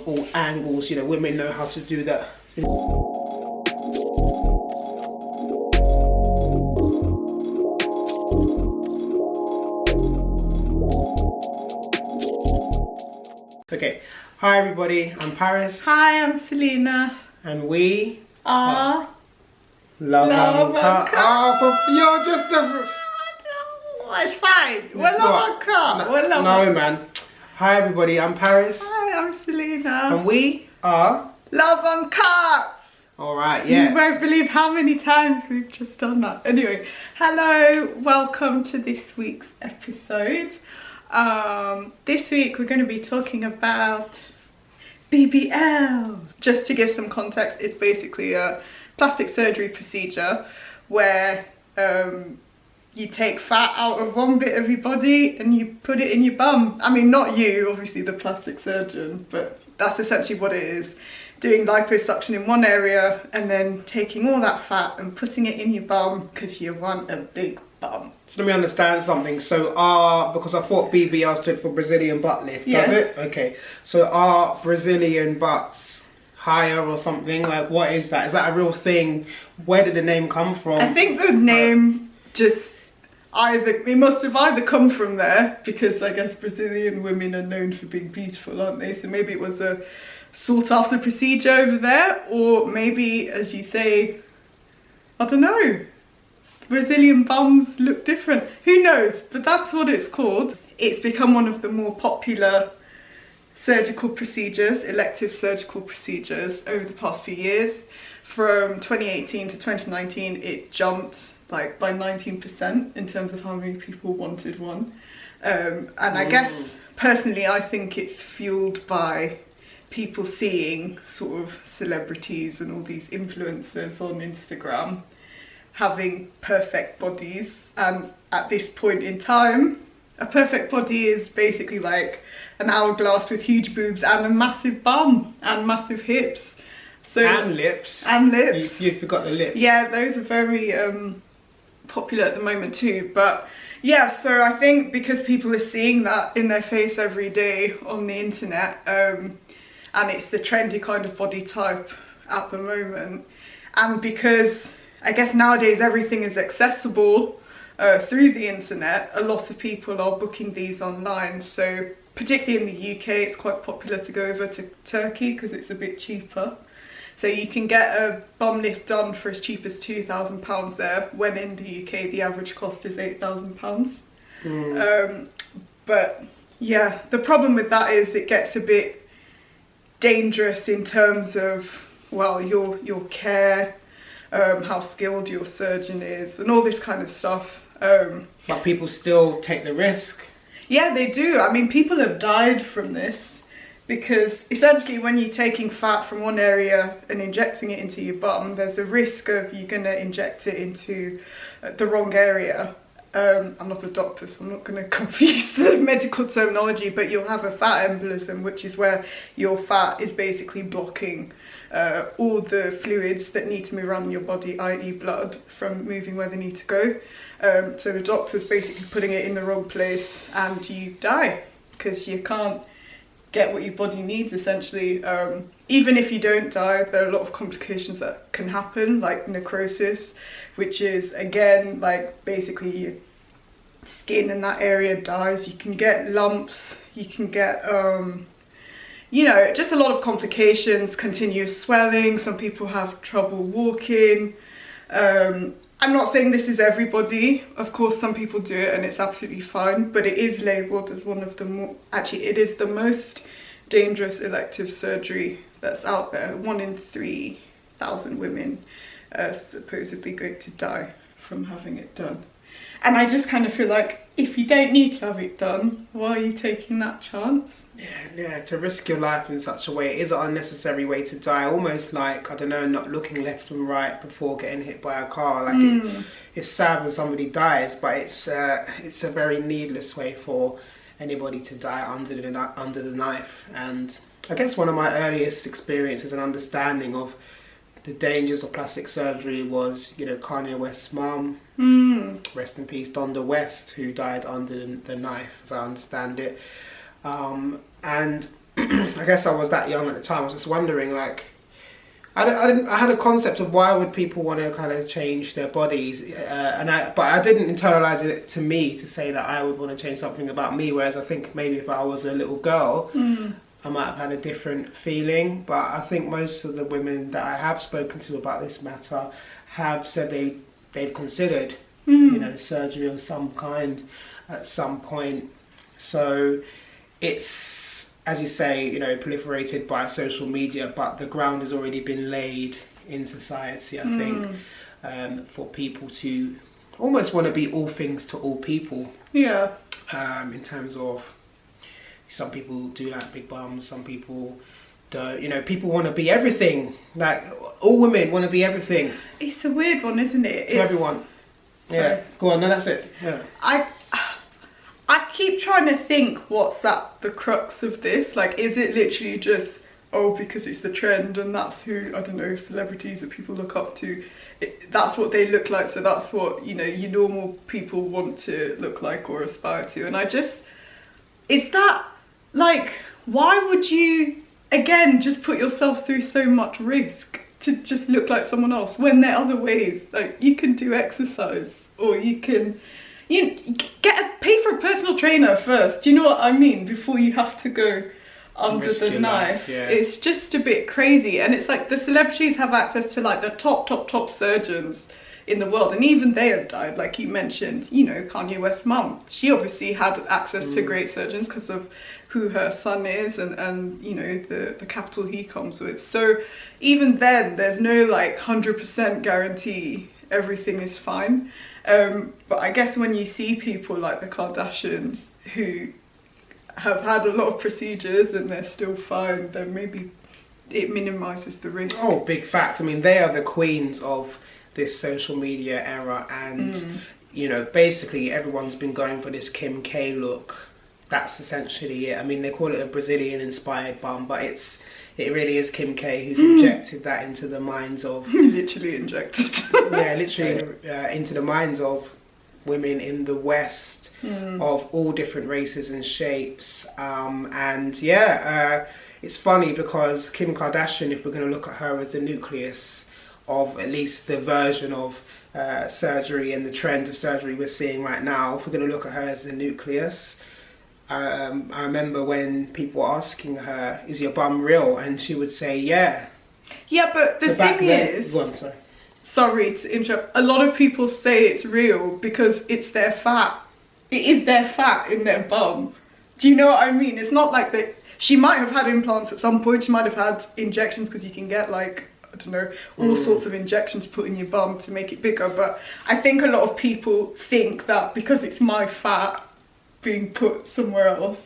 all angles. You know, women know how to do that. Okay, hi everybody, I'm Paris. Hi, I'm Selena. And we are Love Uncut. Oh, you're just a... It's fine. We're Love Uncut. We're Love No, man. Hi everybody, I'm Paris. Hi, I'm Selena. And we are Love Uncut. Alright, yes. You won't believe how many times we've just done that. Anyway, hello, welcome to this week's episode. This week we're going to be talking about BBL. Just to give some context, it's basically a plastic surgery procedure where you take fat out of one bit of your body and you put it in your bum. I mean, not you, obviously the plastic surgeon, but that's essentially what it is. Doing liposuction in one area and then taking all that fat and putting it in your bum because you want a big bum. So let me understand something. So because I thought BBL stood for Brazilian butt lift, does it? Okay. So are Brazilian butts higher or something? Like, what is that? Is that a real thing? Where did the name come from? I think the name it must have either come from there, because I guess Brazilian women are known for being beautiful, aren't they? So maybe it was a sought after procedure over there, or maybe, as you say, I don't know, Brazilian bums look different. Who knows? But that's what it's called. It's become one of the more popular surgical procedures, elective surgical procedures, over the past few years. From 2018 to 2019, it jumped like by 19% in terms of how many people wanted one. And I guess, personally, I think it's fueled by people seeing sort of celebrities and all these influencers on Instagram having perfect bodies, and at this point in time a perfect body is basically like an hourglass with huge boobs and a massive bum and massive hips. So and lips. You forgot the lips. Yeah, those are very popular at the moment too. But yeah, so I think because people are seeing that in their face every day on the internet, and it's the trendy kind of body type at the moment, and because I guess nowadays everything is accessible through the internet, a lot of people are booking these online. So particularly in the UK, it's quite popular to go over to Turkey because it's a bit cheaper. So you can get a bum lift done for as cheap as £2,000 there, when in the UK the average cost is £8,000. But yeah, the problem with that is it gets a bit dangerous in terms of, well, your care, how skilled your surgeon is, and all this kind of stuff. But people still take the risk. Yeah, they do. I mean, people have died from this, because essentially when you're taking fat from one area and injecting it into your bum, there's a risk of you're going to inject it into the wrong area. I'm not a doctor, so I'm not going to confuse the medical terminology, but you'll have a fat embolism, which is where your fat is basically blocking all the fluids that need to move around in your body, i.e. blood, from moving where they need to go. So the doctor's basically putting it in the wrong place and you die because you can't get what your body needs, essentially. Even if you don't die, there are a lot of complications that can happen, like necrosis, which is, again, like basically your skin in that area dies. You can get lumps, you can get you know, just a lot of complications, continuous swelling. Some people have trouble walking. I'm not saying this is everybody. Of course, some people do it and it's absolutely fine, but it is labelled as one of the more, actually it is the most dangerous elective surgery that's out there. 1 in 3,000 women are supposedly going to die from having it done. And I just kind of feel like, if you don't need to have it done, why are you taking that chance? Yeah, to risk your life in such a way, it is an unnecessary way to die. Almost like, I don't know, not looking left and right before getting hit by a car. Like it's sad when somebody dies, but it's a very needless way for anybody to die under the knife. And I guess one of my earliest experiences and understanding of the dangers of plastic surgery was, you know, Kanye West's mum, rest in peace, Donda West, who died under the knife, as I understand it. And I guess I was that young at the time. I was just wondering, like, I had a concept of why would people want to kind of change their bodies, but I didn't internalize it to me to say that I would want to change something about me. Whereas I think maybe if I was a little girl, I might have had a different feeling. But I think most of the women that I have spoken to about this matter have said they've considered, you know, surgery of some kind at some point. So it's, as you say, you know, proliferated by social media, but the ground has already been laid in society, I think, for people to almost want to be all things to all people. Yeah. In terms of, some people do like big bums, some people don't. You know, people want to be everything. Like, all women want to be everything. It's a weird one, isn't it? To everyone. Yeah. Go on, no, that's it. Yeah. I keep trying to think what's at the crux of this. Like, is it literally just, oh, because it's the trend and that's who, I don't know, celebrities that people look up to, that's what they look like, so that's what, you know, you normal people want to look like or aspire to. And I just, is that, like, why would you, again, just put yourself through so much risk to just look like someone else when there are other ways? Like, you can do exercise, or you can... pay for a personal trainer first, do you know what I mean, before you have to go under the knife. Yeah. It's just a bit crazy. And it's like the celebrities have access to like the top surgeons in the world, and even they have died. Like you mentioned, you know, Kanye West's mum, she obviously had access to great surgeons because of who her son is and you know, the capital he comes with. So even then, there's no like 100% guarantee everything is fine. But I guess when you see people like the Kardashians who have had a lot of procedures and they're still fine, then maybe it minimises the risk. Oh, big fact. I mean, they are the queens of this social media era, and you know, basically everyone's been going for this Kim K look. That's essentially it. I mean, they call it a Brazilian inspired bum, but it really is Kim K who's injected that into the minds of... Literally injected. Yeah, literally into the minds of women in the West of all different races and shapes. And yeah, it's funny because Kim Kardashian, if we're going to look at her as the nucleus of at least the version of surgery and the trend of surgery we're seeing right now, if we're going to look at her as the nucleus... I remember when people were asking her, is your bum real? And she would say, yeah. Yeah, but the thing is... Go on, sorry to interrupt. A lot of people say it's real because it's their fat. It is their fat in their bum. Do you know what I mean? It's not like that... She might have had implants at some point. She might have had injections because you can get like, I don't know, all sorts of injections put in your bum to make it bigger. But I think a lot of people think that because it's my fat being put somewhere else,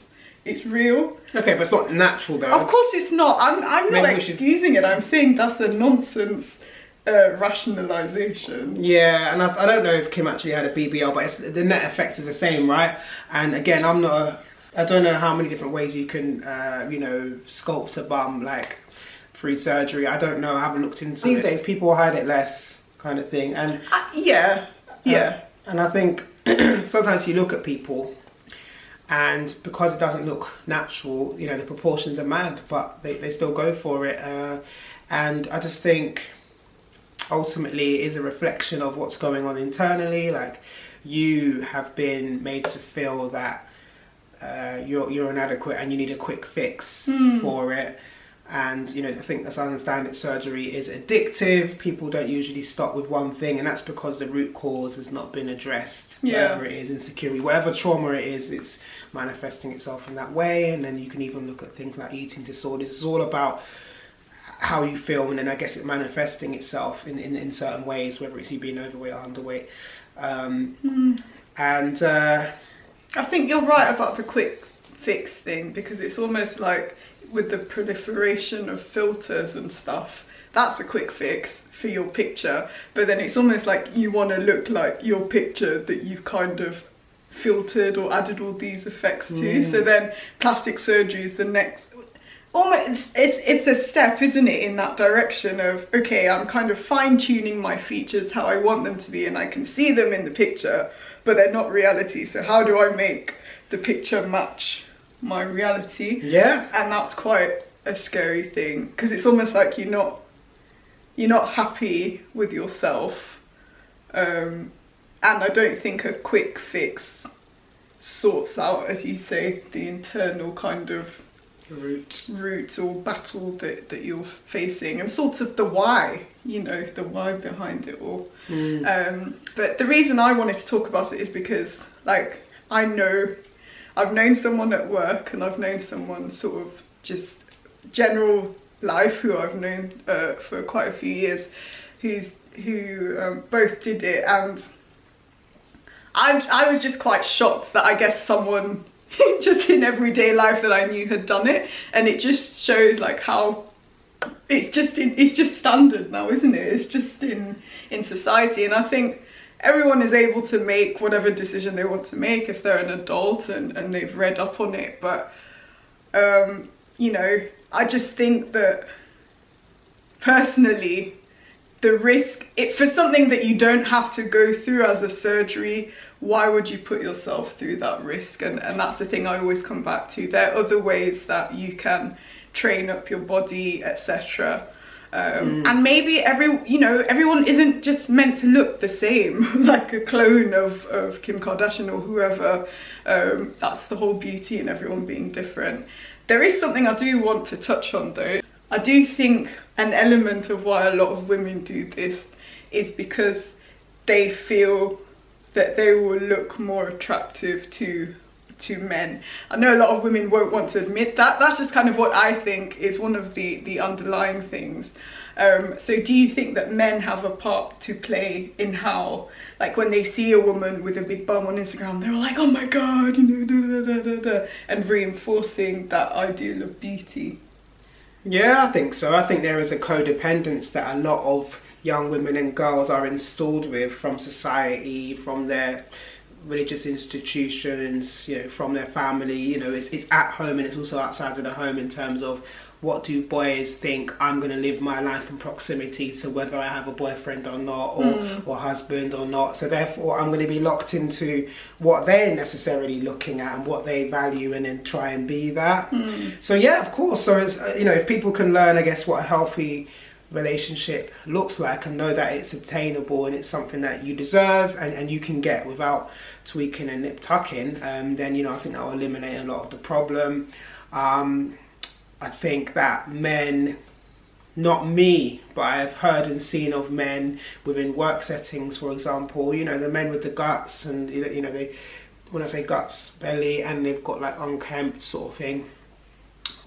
it's real. Okay, but it's not natural though. Of course it's not. I'm not excusing it. I'm saying that's a nonsense rationalization. Yeah, and I don't know if Kim actually had a BBL, but the net effect is the same, right? And again, I don't know how many different ways you can, you know, sculpt a bum, like through surgery. I don't know. I haven't looked into it. These days, people hide it less, kind of thing. And yeah. And I think sometimes you look at people, and because it doesn't look natural, you know, the proportions are mad, but they still go for it. And I just think ultimately it is a reflection of what's going on internally. Like, you have been made to feel that you're inadequate and you need a quick fix for it. And, you know, I think, as I understand it, surgery is addictive. People don't usually stop with one thing, and that's because the root cause has not been addressed. Yeah. Whatever it is, insecurity, whatever trauma it is, it's manifesting itself in that way. And then you can even look at things like eating disorders. It's all about how you feel, and then I guess it manifesting itself in certain ways, whether it's you being overweight or underweight. And I think you're right about the quick fix thing, because it's almost like with the proliferation of filters and stuff, that's a quick fix for your picture, but then it's almost like you want to look like your picture that you've kind of filtered or added all these effects to. So then plastic surgery is the next, almost it's a step, isn't it, in that direction of, okay, I'm kind of fine-tuning my features how I want them to be, and I can see them in the picture, but they're not reality, so how do I make the picture match my reality. Yeah. And that's quite a scary thing, because it's almost like you're not happy with yourself. And I don't think a quick fix sorts out, as you say, the internal kind of root or battle that you're facing, and sort of the why, the why behind it all. But the reason I wanted to talk about it is because, like, I've known someone at work, and I've known someone sort of just general life who I've known for quite a few years, who both did it, and I was just quite shocked that I guess someone just in everyday life that I knew had done it, and it just shows like how it's just standard now, isn't it? It's just in society, and I think everyone is able to make whatever decision they want to make if they're an adult and they've read up on it. But I just think that personally, the risk, for something that you don't have to go through as a surgery, why would you put yourself through that risk? And that's the thing I always come back to. There are other ways that you can train up your body, etc. And maybe everyone isn't just meant to look the same, like a clone of Kim Kardashian or whoever. That's the whole beauty in everyone being different. There is something I do want to touch on though. I do think an element of why a lot of women do this is because they feel that they will look more attractive to men. I know a lot of women won't want to admit that. That's just kind of what I think is one of the underlying things. So do you think that men have a part to play in how, like, when they see a woman with a big bum on Instagram, they're like, oh my god, and reinforcing that ideal of beauty? Yeah, I think so. I think there is a codependence that a lot of young women and girls are installed with from society, from their religious institutions, from their family. It's at home and it's also outside of the home in terms of what do boys think I'm going to live my life in proximity to, whether I have a boyfriend or not, or husband or not. So therefore I'm going to be locked into what they're necessarily looking at and what they value, and then try and be that. So yeah, of course. So it's, if people can learn, I guess, what a healthy relationship looks like, and know that it's obtainable and it's something that you deserve and you can get without tweaking and nip tucking, then I think that will eliminate a lot of the problem. I think that men, not me, but I've heard and seen of men within work settings, for example, the men with the guts, and they, when I say guts, belly, and they've got like unkempt sort of thing,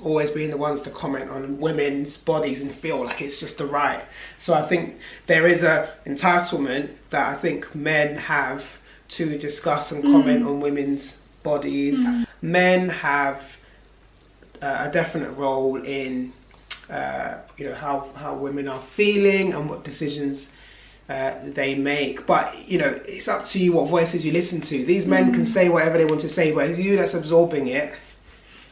always being the ones to comment on women's bodies and feel like it's just the right. So I think there is a entitlement that I think men have to discuss and comment on women's bodies. Men have a definite role in how women are feeling and what decisions they make, but it's up to you what voices you listen to. These men can say whatever they want to say, but it's you that's absorbing it,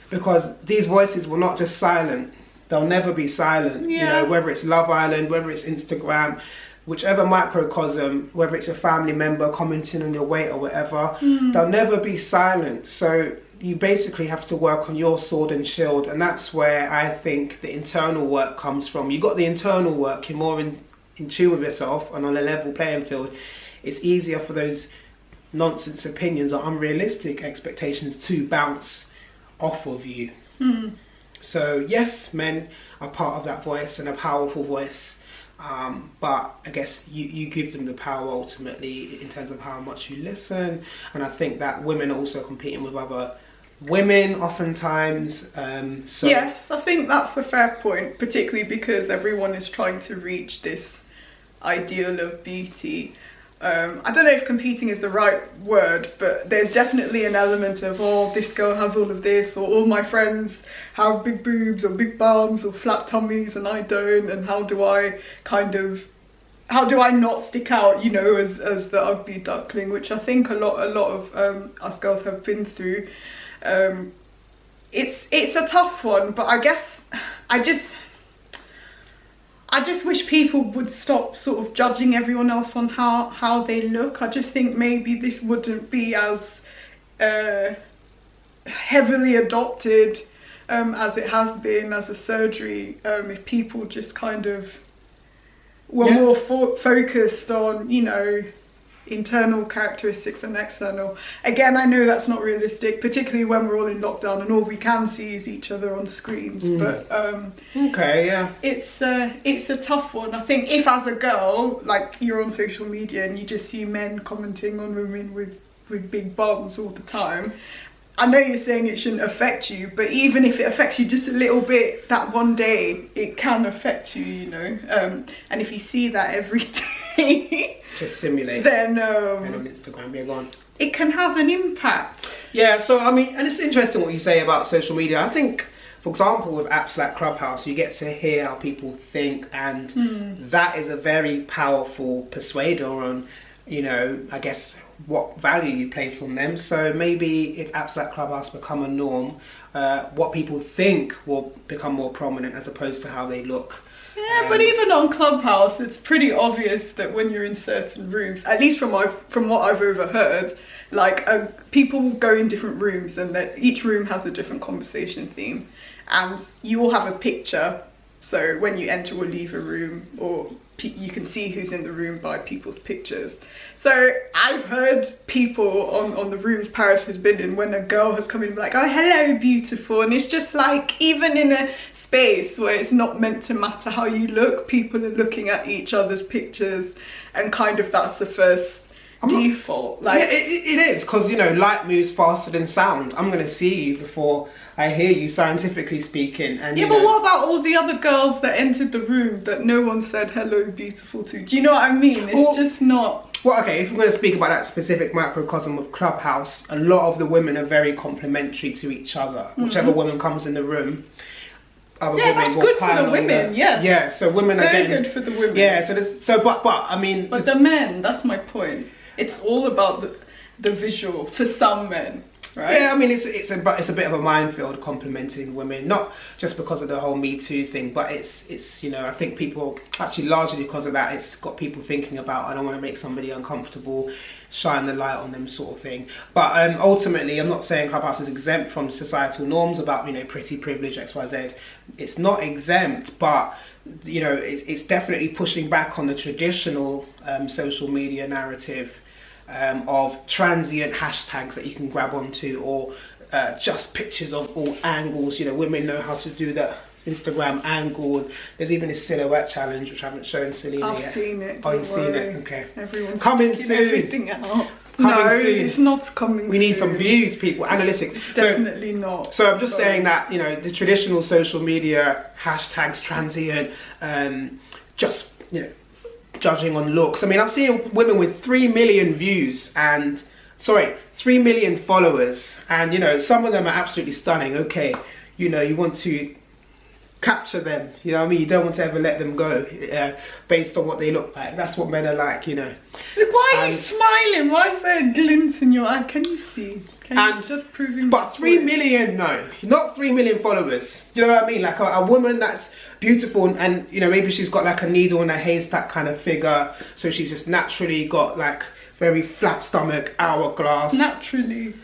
because these voices will not just silent, they'll never be silent. Whether it's Love Island, whether it's Instagram, whichever microcosm, whether it's a family member commenting on your weight or whatever, they'll never be silent. So you basically have to work on your sword and shield, and that's where I think the internal work comes from. You got the internal work, you're more in tune with yourself and on a level playing field. It's easier for those nonsense opinions or unrealistic expectations to bounce off of you. So yes, men are part of that voice, and a powerful voice, but I guess you give them the power ultimately in terms of how much you listen. And I think that women are also competing with other women oftentimes. So yes, I think that's a fair point, particularly because everyone is trying to reach this ideal of beauty. I don't know if competing is the right word, but there's definitely an element of, oh, this girl has all of this, or all my friends have big boobs or big bums or flat tummies and I don't, and how do I not stick out, as the ugly duckling, which I think a lot of us girls have been through. It's a tough one, but I guess I just wish people would stop sort of judging everyone else on how they look. I just think maybe this wouldn't be as heavily adopted as it has been as a surgery, if people just kind of were more focused on, you know, internal characteristics and external. Again, I know that's not realistic, particularly when we're all in lockdown and all we can see is each other on screens. But okay, yeah, it's a tough one. I think if as a girl, like, you're on social media and you just see men commenting on women with big bums all the time, I know you're saying it shouldn't affect you, but even if it affects you just a little bit, that one day, it can affect you, you know. And if you see that every day, just simulate. Then and on Instagram, you're gone. It can have an impact. Yeah. So I mean, and it's interesting what you say about social media. I think, for example, with apps like Clubhouse, you get to hear how people think, and that is a very powerful persuader on, you know, I guess, what value you place on them. So maybe if apps like Clubhouse become a norm, what people think will become more prominent as opposed to how they look. Yeah, but even on Clubhouse, it's pretty obvious that when you're in certain rooms, at least from what I've overheard, like, people will go in different rooms and that each room has a different conversation theme, and you all have a picture. So when you enter or leave a room, or you can see who's in the room by people's pictures. So I've heard people on the rooms Paris has been in, when a girl has come in and be like, oh, hello, beautiful. And it's just like, even in a space where it's not meant to matter how you look, people are looking at each other's pictures, and kind of that's the first default. Like, yeah, it is, because, you know, light moves faster than sound. I'm going to see you before I hear you, scientifically speaking. And yeah, but what about all the other girls that entered the room that no one said hello, beautiful to? Do you know what I mean? It's just not. Well, okay, if we're going to speak about that specific microcosm of Clubhouse, a lot of the women are very complimentary to each other. Whichever woman comes in the room, other women that's will good for pile the on women. Yes. Yeah, so women are Very getting good for the women. Yeah, but I mean, but the men, that's my point. It's all about the visual for some men. Right? Yeah, I mean, it's a bit of a minefield complimenting women, not just because of the whole Me Too thing, but it's you know, I think people, actually largely because of that, it's got people thinking about, I don't want to make somebody uncomfortable, shine the light on them, sort of thing. But ultimately, I'm not saying Clubhouse is exempt from societal norms about, you know, pretty, privilege, XYZ. It's not exempt, but, you know, it's definitely pushing back on the traditional social media narrative of transient hashtags that you can grab onto, or just pictures of all angles. You know, women know how to do that Instagram angle. There's even this silhouette challenge, which I haven't shown Selena yet. I've seen it. Oh, you've seen it? Okay. Everyone's coming soon. Everything out. Coming no, soon. It's not coming. We need soon. some views, people. Analytics. Definitely not. So I'm just saying that, you know, the traditional social media hashtags, transient, just, you know, judging on looks. I mean, I've seen women with 3 million views and 3 million followers, and, you know, some of them are absolutely stunning. Okay, you know, you want to capture them, you know what I mean? You don't want to ever let them go based on what they look like. That's what men are like, you know. Look, why are you smiling? Why is there a glint in your eye? Can you see? And just proving. But 3 million, no, not 3 million followers. Do you know what I mean? Like a woman that's beautiful, and you know, maybe she's got like a needle in a haystack kind of figure, so she's just naturally got like very flat stomach, hourglass. Naturally.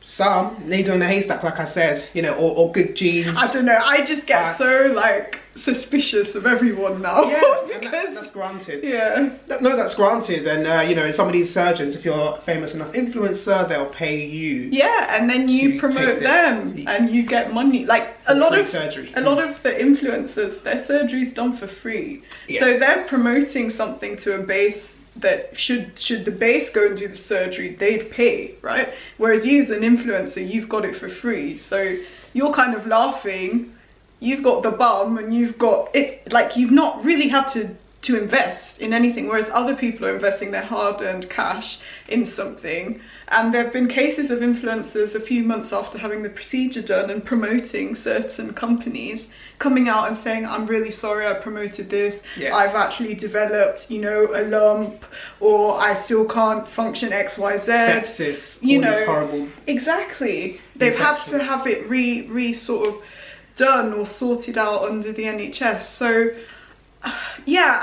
Some needle in a haystack, like I said, you know, or good genes. I don't know. I just get so like suspicious of everyone now. Yeah, because that's granted. Yeah. No, that's granted. And you know, some of these surgeons, if you're a famous enough influencer, they'll pay you. Yeah, and then you promote them, and you get money. Like a lot of surgery. A lot of the influencers, their surgery's done for free. Yeah. So they're promoting something to a base that should the base go and do the surgery, they'd pay, right? Whereas you as an influencer, you've got it for free. So you're kind of laughing, you've got the bum, and you've got it, like, you've not really had to invest in anything, whereas other people are investing their hard-earned cash in something. And there have been cases of influencers a few months after having the procedure done and promoting certain companies coming out and saying, I'm really sorry I promoted this, I've actually developed, you know, a lump, or I still can't function XYZ. Sepsis, you know, these horrible. Exactly. They've had to have it re sort of done or sorted out under the NHS. So yeah,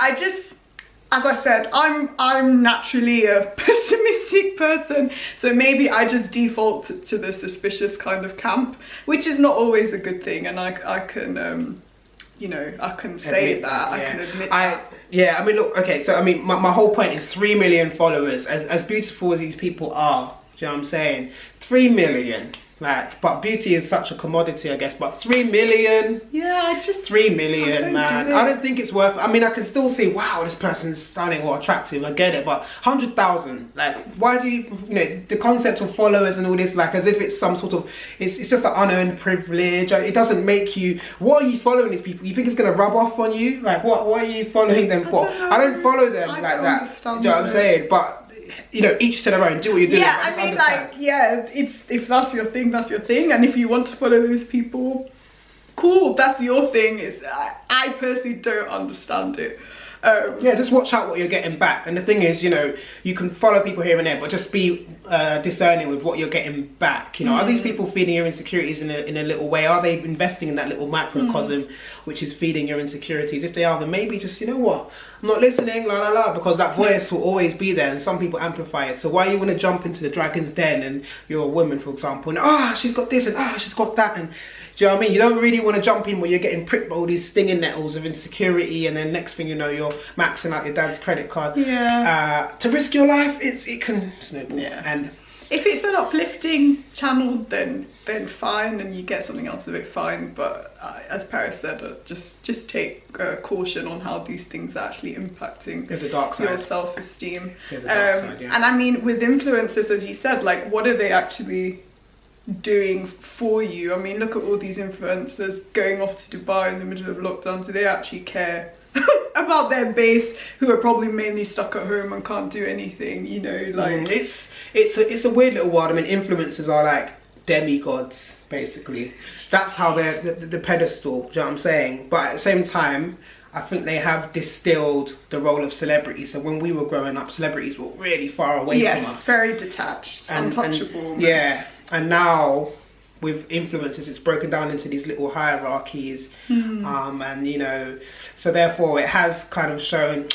as I said, I'm naturally a pessimistic person, so maybe I just default to the suspicious kind of camp, which is not always a good thing, and I can you know, I can say Admit that, yeah. I can admit that. Yeah, I mean, look, okay, so I mean, my whole point is 3 million followers. As beautiful as these people are, do you know what I'm saying? 3 million. Like, but beauty is such a commodity, I guess. But 3 million, Yeah, I just 3 million, man. I I don't think it's worth. I mean, I can still see, wow, this person's stunning or attractive. I get it, but 100,000. Like, why do you know, the concept of followers and all this, like, as if it's some sort of, it's just an unearned privilege. It doesn't make you. What are you following these people? You think it's gonna rub off on you? Like, what are you following them for? I don't follow them like that. Do you know what I'm saying? But you know, each to their own. Do what you're doing. Yeah, I mean, like, yeah, it's, if that's your thing, that's your thing, and if you want to follow those people, cool, that's your thing. It's, I personally don't understand it. Yeah, just watch out what you're getting back. And the thing is, you know, you can follow people here and there, but just be discerning with what you're getting back. You know, are these people feeding your insecurities in a little way? Are they investing in that little microcosm which is feeding your insecurities? If they are, then maybe just, you know what, I'm not listening, la la la, because that voice will always be there, and some people amplify it. So why you want to jump into the dragon's den, and you're a woman, for example, and she's got this, and she's got that, and do you know what I mean? You don't really want to jump in where you're getting pricked by all these stinging nettles of insecurity, and then next thing you know, you're maxing out your dad's credit card. Yeah. To risk your life, it can snowball. Yeah. And if it's an uplifting channel, then fine, and you get something else of it, fine. But as Paris said, just take caution on how these things are actually impacting there's a dark side. Your self-esteem. There's a dark side, yeah. And I mean, with influencers, as you said, like, what are they actually doing for you? I mean, look at all these influencers going off to Dubai in the middle of lockdown. Do they actually care about their base, who are probably mainly stuck at home and can't do anything? You know, like it's a weird little world. I mean, influencers are like demigods, basically. That's how they're the pedestal. Do you know what I'm saying? But at the same time, I think they have distilled the role of celebrity. So when we were growing up, celebrities were really far away from us. Yes, very detached, untouchable. Yeah. And now with influencers, it's broken down into these little hierarchies, and you know, so therefore it has kind of shown,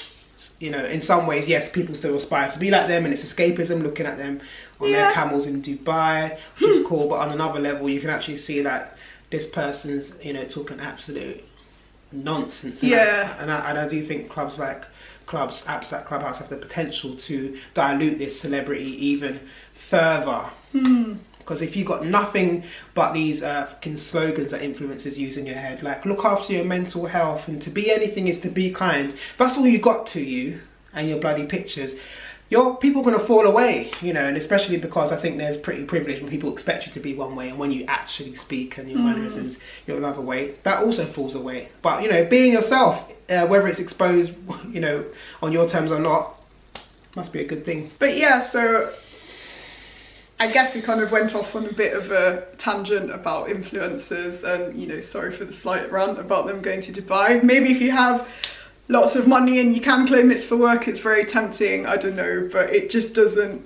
you know, in some ways, yes, people still aspire to be like them, and it's escapism looking at them on their camels in Dubai, which is cool. But on another level, you can actually see that this person's, you know, talking absolute nonsense. And I do think apps like Clubhouse have the potential to dilute this celebrity even further. Because if you've got nothing but these fucking slogans that influencers use in your head, like look after your mental health, and to be anything is to be kind, that's all you got to you and your bloody pictures, people are going to fall away, you know. And especially because I think there's pretty privilege when people expect you to be one way, and when you actually speak and your mannerisms, you're another way, that also falls away. But, you know, being yourself, whether it's exposed, you know, on your terms or not, must be a good thing. But yeah, so I guess we kind of went off on a bit of a tangent about influencers, and, you know, sorry for the slight rant about them going to Dubai. Maybe if you have lots of money and you can claim it's for work, it's very tempting, I don't know, but it just doesn't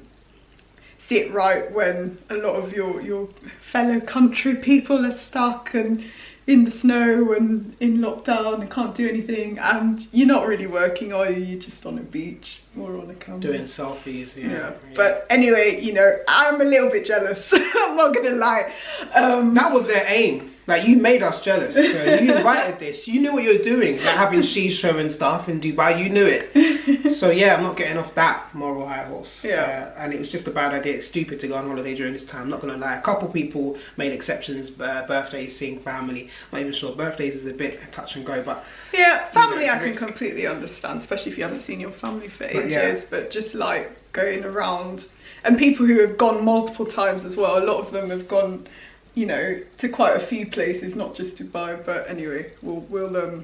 sit right when a lot of your fellow country people are stuck and in the snow and in lockdown and can't do anything, and you're not really working, are you? You're just on a beach or on a camel doing selfies. Yeah. But anyway, you know, I'm a little bit jealous. I'm not gonna lie. That was their aim. Like, you made us jealous. So you invited this. You knew what you were doing. Like having shisha and stuff in Dubai. You knew it. So yeah, I'm not getting off that moral high horse. Yeah. And it was just a bad idea. It's stupid to go on holiday during this time. I'm not gonna lie. A couple people made exceptions. Birthdays, seeing family. Not even sure. Birthdays is a bit touch and go, but yeah, family I can completely understand, especially if you haven't seen your family for ages. But just like going around, and people who have gone multiple times as well. A lot of them have gone, you know, to quite a few places, not just Dubai. But anyway, we'll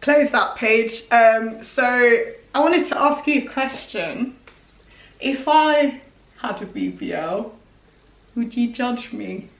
close that page. So I wanted to ask you a question. If I had a BBL, would you judge me?